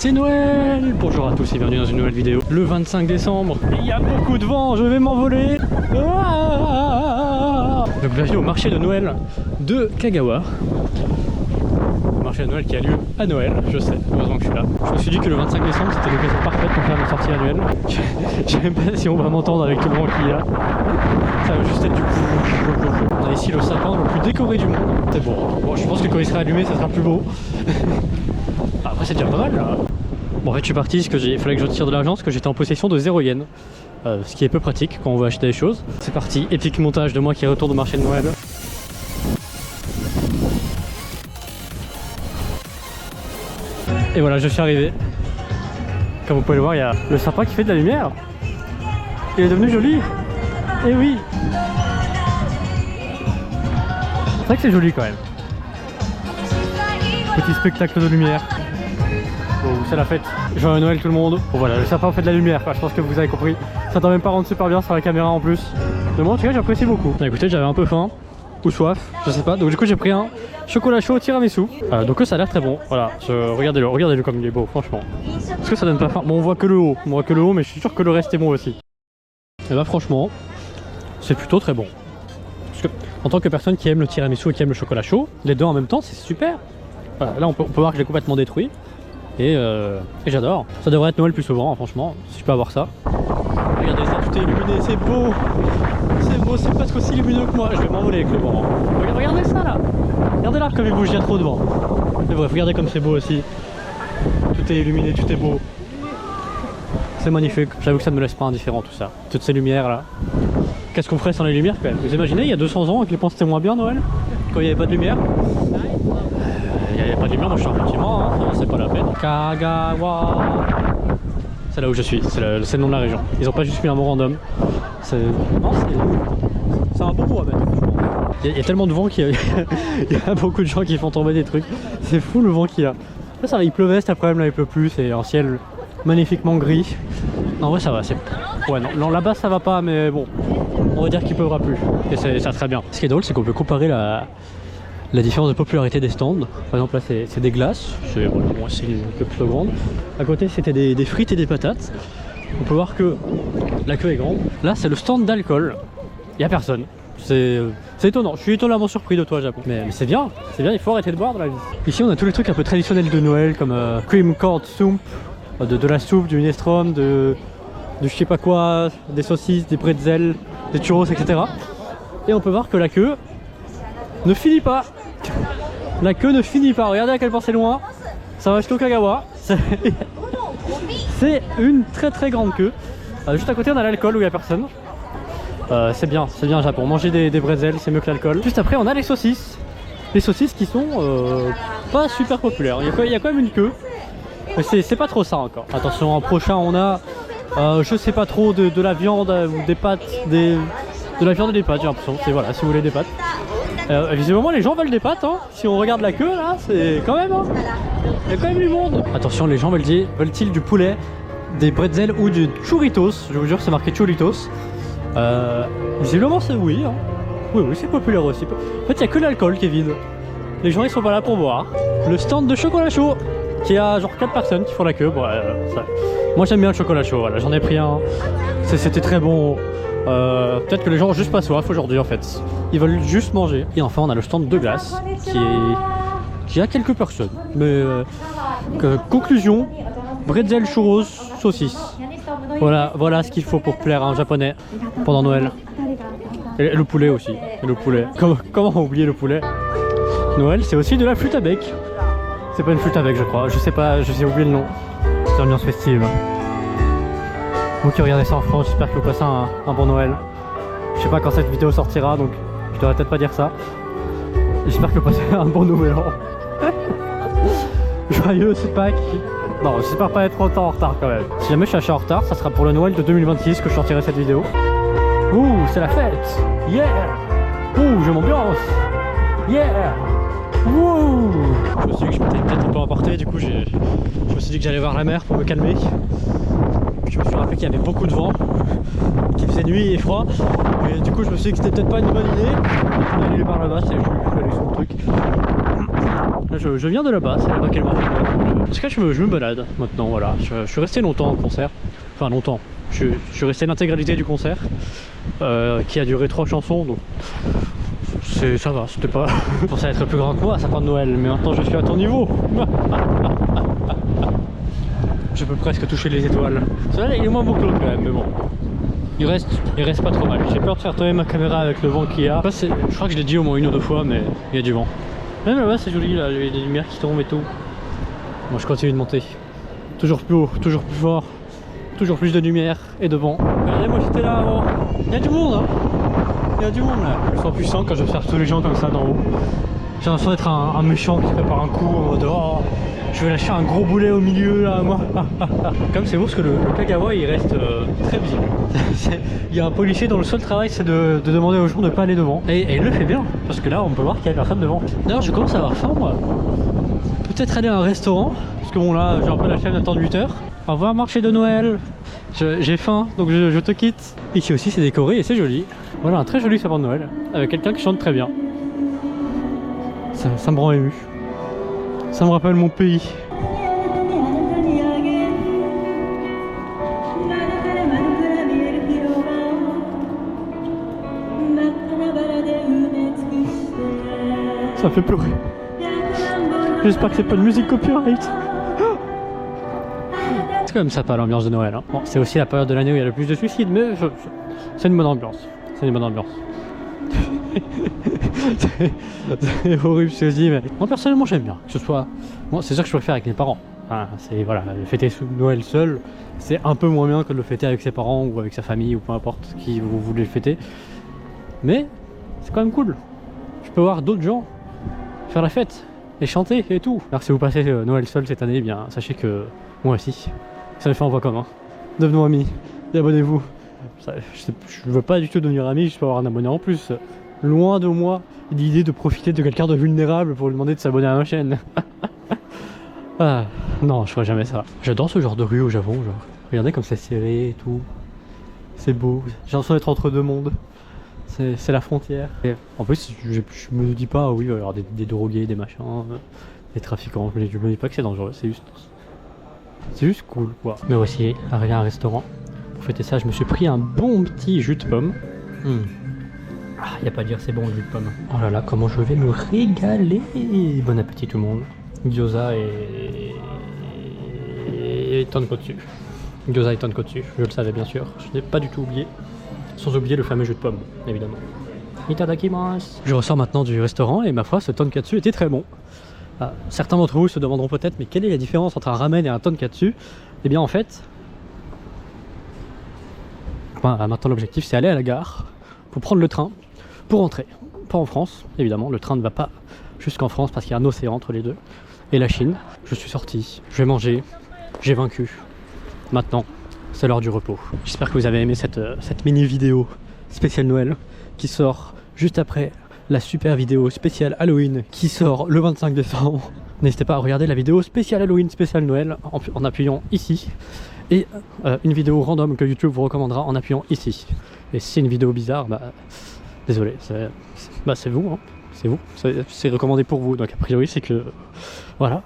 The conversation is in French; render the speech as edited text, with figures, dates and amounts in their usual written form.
C'est Noël! Bonjour à tous et bienvenue dans une nouvelle vidéo. Le 25 décembre, il y a beaucoup de vent, je vais m'envoler. Donc bienvenue au marché de Noël de Kagawa. Le marché de Noël qui a lieu à Noël, je sais, heureusement que je suis là. Je me suis dit que le 25 décembre c'était l'occasion parfaite pour faire ma sortie annuelle. Je sais même pas si on va m'entendre avec tout le vent qu'il y a. Ça va juste être du coup. On a ici le sapin le plus décoré du monde. C'est bon. Bon, je pense que quand il sera allumé, ça sera plus beau. Après c'est déjà pas mal là. Bon en fait je suis parti parce qu'il fallait que je retire de l'argent parce que j'étais en possession de 0 yens. Ce qui est peu pratique quand on veut acheter des choses. C'est parti, épique montage de moi qui retourne au marché de Noël. Et voilà, je suis arrivé. Comme vous pouvez le voir, il y a le sapin qui fait de la lumière. Il est devenu joli. Et oui. C'est vrai que c'est joli quand même. Petit spectacle de lumière. Bon, c'est la fête. Joyeux Noël tout le monde. Bon voilà, le sapin fait de la lumière. Enfin, je pense que vous avez compris. Ça doit même pas rendre super bien sur la caméra en plus. Mais moi en tout cas j'apprécie beaucoup. Écoutez, j'avais un peu faim ou soif, je sais pas. Donc du coup j'ai pris un chocolat chaud tiramisu. Donc ça a l'air très bon. Voilà, regardez-le comme il est beau, franchement. Est-ce que ça donne pas faim? Bon, on voit que le haut, mais je suis sûr que le reste est bon aussi. Et bah franchement, c'est plutôt très bon. Parce que en tant que personne qui aime le tiramisu et qui aime le chocolat chaud, les deux en même temps, c'est super. Voilà, là on peut voir que je l'ai complètement détruit. Et j'adore. Ça devrait être Noël plus souvent, hein, franchement, si je peux avoir ça. Regardez ça, tout est illuminé, c'est beau. C'est beau, c'est presque aussi lumineux que moi. Je vais m'envoler avec le vent. Regardez ça là. Regardez là comme il bouge, il y a trop de vent. Mais bref, regardez comme c'est beau aussi. Tout est illuminé, tout est beau. C'est magnifique. J'avoue que ça ne me laisse pas indifférent tout ça. Toutes ces lumières là. Qu'est-ce qu'on ferait sans les lumières quand même? Vous imaginez, il y a 200 ans, que les gens c'était moins bien Noël? Quand il n'y avait pas de lumière? Il n'y avait pas de lumière, moi je suis en bâtiment, hein, c'est pas la peine. Kagawa. C'est là où je suis, c'est le nom de la région. Ils ont pas juste mis un mot random. C'est un bon mot à mettre, franchement. Il y a tellement de vent qu'il y a beaucoup de gens qui font tomber des trucs. C'est fou le vent qu'il y a. Là ça va, il pleuvait, cet après-midi là il pleut plus, c'est un ciel magnifiquement gris. Non, en vrai ça va, c'est... Ouais non, là-bas ça va pas, mais bon, on va dire qu'il pleuvra plus. Et c'est très bien. Ce qui est drôle c'est qu'on peut comparer la différence de popularité des stands. Par exemple là c'est des glaces, c'est bon, une peu plus grande. À côté c'était des frites et des patates. On peut voir que la queue est grande. Là c'est le stand d'alcool. Il n'y a personne. C'est étonnant, je suis étonnamment surpris de toi Japon. Mais c'est bien, il faut arrêter de boire dans la vie. Ici on a tous les trucs un peu traditionnels de Noël comme cream corn soup, de la soupe, du minestrone, de je sais pas quoi, des saucisses, des pretzels, des churros, etc. Et on peut voir que la queue ne finit pas. La queue ne finit pas, regardez à quel point c'est loin. Ça va jusqu'au Kagawa. C'est une très grande queue. Juste à côté on a l'alcool où il n'y a personne. C'est bien Japon. Manger des bretzels c'est mieux que l'alcool. Juste après on a les saucisses. Les saucisses qui sont pas super populaires. Il y a quand même une queue. Mais c'est pas trop ça encore. Attention, en prochain on a je sais pas trop de la viande ou des pâtes. De la viande et des pâtes j'ai l'impression. C'est voilà, si vous voulez des pâtes. Visiblement les gens veulent des pâtes hein. Si on regarde la queue là, c'est quand même hein. Il y a quand même du monde. Attention, les gens veulent-ils du poulet, des bretzels ou du churritos? Je vous jure c'est marqué churritos. Visiblement c'est oui hein. Oui c'est populaire aussi. En fait il n'y a que l'alcool qui est vide. Les gens ils sont pas là pour boire. Le stand de chocolat chaud qui a genre 4 personnes qui font la queue. Bon, moi j'aime bien le chocolat chaud, voilà. J'en ai pris un. C'était très bon. Peut-être que les gens ont juste pas soif aujourd'hui en fait. Ils veulent juste manger. Et enfin on a le stand de glace qui a quelques personnes. Mais conclusion, bretzel, churros, saucisses. Voilà ce qu'il faut pour plaire à un japonais pendant Noël. Et le poulet aussi. Et le poulet. Comment oublier le poulet? Noël c'est aussi de la flûte à bec. C'est pas une flûte à bec je crois. Je sais pas, j'ai oublié le nom. C'est l'ambiance festive. Vous qui regardez ça en France, j'espère que vous passez un bon Noël. Je sais pas quand cette vidéo sortira, donc je devrais peut-être pas dire ça. J'espère que vous passez un bon nouvel an. Joyeux Pâques. Non, j'espère pas être autant en retard quand même. Si jamais je suis assez en retard, ça sera pour le Noël de 2026 que je sortirai cette vidéo. Ouh, c'est la fête. Yeah. Ouh, je m'ambiance. Yeah. Wouh. Je me suis dit que je m'étais peut-être un peu emporté, du coup je me suis dit que j'allais voir la mer pour me calmer. Je me suis rappelé qu'il y avait beaucoup de vent, qu'il faisait nuit et froid, et du coup je me suis dit que c'était peut-être pas une bonne idée. On est allé par là-bas, je vais aller sur le truc. Là, je viens de là-bas, c'est là-bas qu'elle marche. Parce que je me balade maintenant, voilà. Je suis resté longtemps au concert. Enfin, longtemps. Je suis resté l'intégralité du concert, qui a duré 3 chansons, donc ça va, c'était pas... Je pensais être plus grand que moi à sapin de Noël, mais maintenant je suis à ton niveau. Je peux presque toucher les étoiles. Celui-là, il est moins beau que l'autre quand même, mais bon. Il reste pas trop mal. J'ai peur de faire tomber ma caméra avec le vent qu'il y a. Je crois que je l'ai dit au moins 1 ou 2 fois, mais il y a du vent. Même là-bas, c'est joli, là, il y a des lumières qui tombent et tout. Moi, je continue de monter. Toujours plus haut, toujours plus fort. Toujours plus de lumière et de vent. Regardez, moi j'étais là avant. Il y a du monde, hein. Il y a du monde là. Je me sens puissant quand j'observe tous les gens comme ça d'en haut. J'ai l'impression d'être un méchant qui prépare un coup en mode oh, je vais lâcher un gros boulet au milieu là, moi. Comme c'est beau parce que le Kagawa il reste très visible. Il y a un policier dont le seul travail c'est de demander aux gens de ne pas aller devant. Et il le fait bien parce que là on peut voir qu'il y a personne devant. D'ailleurs je commence à avoir faim moi. Peut-être aller à un restaurant. Parce que bon là j'ai un peu la flemme d'attendre 8 heures. Au revoir marché de Noël. J'ai faim donc je te quitte. Ici aussi c'est décoré et c'est joli. Voilà un très joli sapin de Noël avec quelqu'un qui chante très bien. Ça me rend ému. Ça me rappelle mon pays. Ça me fait pleurer. J'espère que c'est pas de musique copyright. C'est quand même sympa l'ambiance de Noël. Hein. Bon, c'est aussi la période de l'année où il y a le plus de suicides, mais c'est une bonne ambiance. C'est une bonne ambiance. C'est horrible ce que je dis, mais moi personnellement j'aime bien que ce soit. Moi c'est ça que je préfère avec mes parents. Enfin, c'est voilà, fêter Noël seul, c'est un peu moins bien que de le fêter avec ses parents ou avec sa famille ou peu importe qui vous voulez le fêter. Mais c'est quand même cool. Je peux voir d'autres gens faire la fête et chanter et tout. Alors si vous passez Noël seul cette année, eh bien sachez que moi aussi, ça me fait un point commun. Devenons amis et abonnez-vous. Je veux pas du tout devenir ami, je peux avoir un abonné en plus. Loin de moi l'idée de profiter de quelqu'un de vulnérable pour lui demander de s'abonner à ma chaîne. Ah, non, je ferai jamais ça. J'adore ce genre de rue au Japon, genre. Regardez comme c'est serré et tout. C'est beau. J'ai l'impression d'être entre deux mondes. C'est la frontière. Et en plus, je me dis pas, oui, il va y avoir des drogués, des machins, des trafiquants. Je me dis pas que c'est dangereux, c'est juste cool, quoi. Mais aussi, arrivé à un restaurant. Pour fêter ça, je me suis pris un bon petit jus de pomme. Ah, y a pas à dire, c'est bon le jus de pomme. Oh là là, comment je vais me régaler. Bon appétit tout le monde. Gyoza et tonkotsu. Gyoza et tonkotsu, je le savais bien sûr. Je n'ai pas du tout oublié. Sans oublier le fameux jus de pomme, évidemment. Itadakimasu. Je ressors maintenant du restaurant et ma foi, ce tonkatsu était très bon. Certains d'entre vous se demanderont peut-être, mais quelle est la différence entre un ramen et un tonkatsu? Eh bien en fait, maintenant l'objectif c'est aller à la gare pour prendre le train pour rentrer. Pas en France, évidemment, le train ne va pas jusqu'en France parce qu'il y a un océan entre les deux. Et la Chine, je suis sorti, je vais manger, j'ai vaincu. Maintenant, c'est l'heure du repos. J'espère que vous avez aimé cette mini vidéo spéciale Noël qui sort juste après la super vidéo spéciale Halloween qui sort le 25 décembre. N'hésitez pas à regarder la vidéo spéciale Halloween, spéciale Noël en appuyant ici. Et une vidéo random que YouTube vous recommandera en appuyant ici. Et si c'est une vidéo bizarre, désolé, c'est vous, hein. C'est vous, c'est recommandé pour vous. Donc a priori c'est que, voilà.